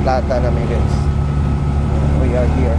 Plata na guys. We are here.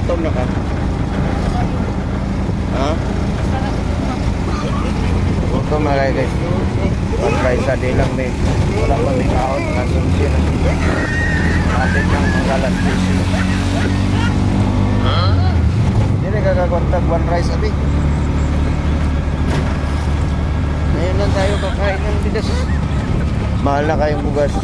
Gutom na ka? Ha? Gutom na kayo guys. Pag-try sa day lang may wala pa may kaon. Nasunsi na. Atin ng manggalan fishing. Hindi na kakakontag one rice abi. Ngayon lang tayo kakain ng bigas. Mahal na kayong bugas.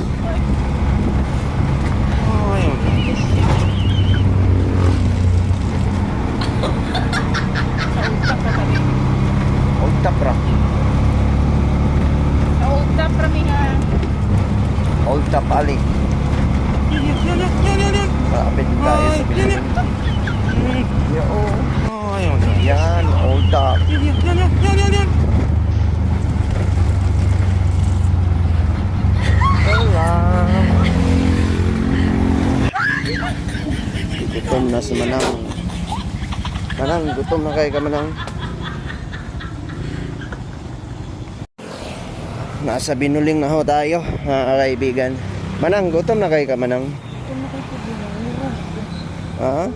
Old Tap ra. Old Tap ra nga. Old Tap Ali. Kapit tayo sa Pilipinas. Yan, Old Tap. Gutom na si Manang. Manang, gutom na kayo ka Manang. Nasa Binuling na ho tayo, mga kaibigan. Manang, gutom na kayo ka Manang. Ha?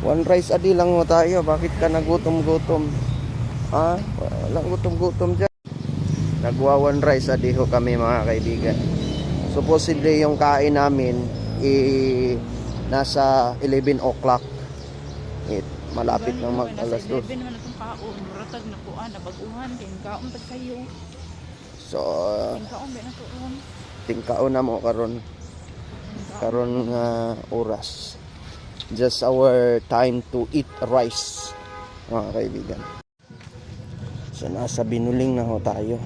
One rice adi lang ho tayo. Bakit ka nagutom-gutom? Ha? Walang gutom-gutom dyan. Nagwa one rice adi ho kami mga kaibigan. Supposedly yung kain namin nasa 11 o'clock. Malapit na mag alas 2. Ratag na kuan na baguhan din kaon tag kayo. So, Kaon ba na tuon? tingkaon na mo karon nga oras. Just our time to eat rice, mga kaibigan. So, nasa Binuling na ho tayo.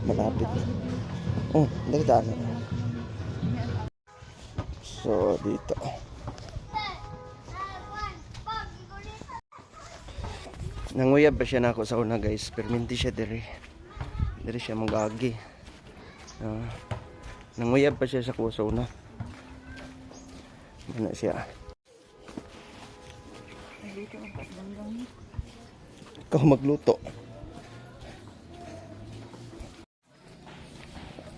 Malapit. Oh, dagdag na. So, dito. Nanguyab pa siya na ako sa una guys. Perminti siya diri. Diri siya magagi. Nanguyab pa siya sa kusa una. Ano siya? Ikaw magluto.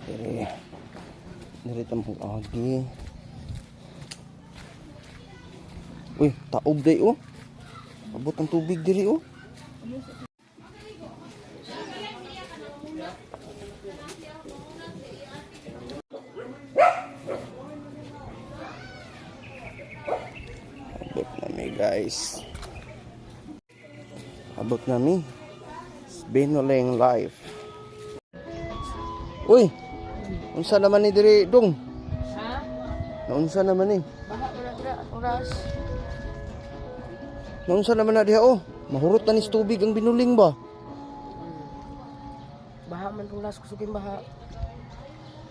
Diri tayo magagi. Uy, taob day oh. Abot ang tubig diri oh. Abot nami guys. Abot nami. Binuling life. Uy, unsa naman ni diri dong? Ha? Naunsa naman ni? Baha oras. Naunsa naman na diha oh. Mahurot na nis tubig ang Binuling ba? Baha man oras kusukin baha.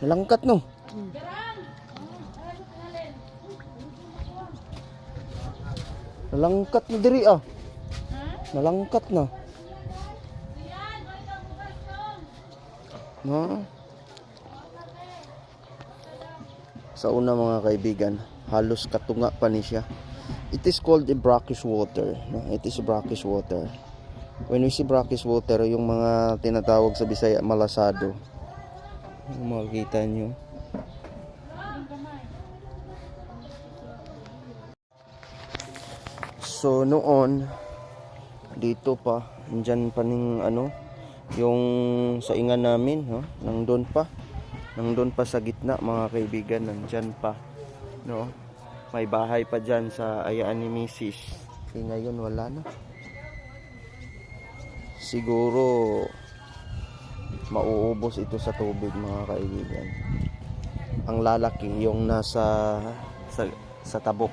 Nalangkat no. Nalangkat na diri ah. Nalangkat na. No. Sa una mga kaibigan, halos katunga pa ni siya. It is called the brackish water. No? It is brackish water. When we see brackish water, yung mga tinatawag sa Bisaya malasado. Makikita nyo. So noon, dito pa, andyan pa ning ano, yung saingan namin, no? Nandun pa sa gitna mga kaibigan, nandyan pa, no? May bahay pa dyan sa ayaan ni Mrs. Ngayon wala na. Siguro mauubos ito sa tubig mga kaibigan. Ang lalaki yung nasa sa tabok.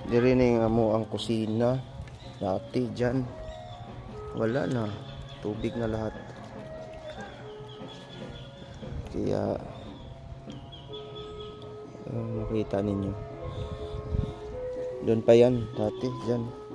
Dirining mo ang kusina dati dyan. Wala na. Tubig na lahat. Kaya makita ninyo. Doon pa yan dati dyan.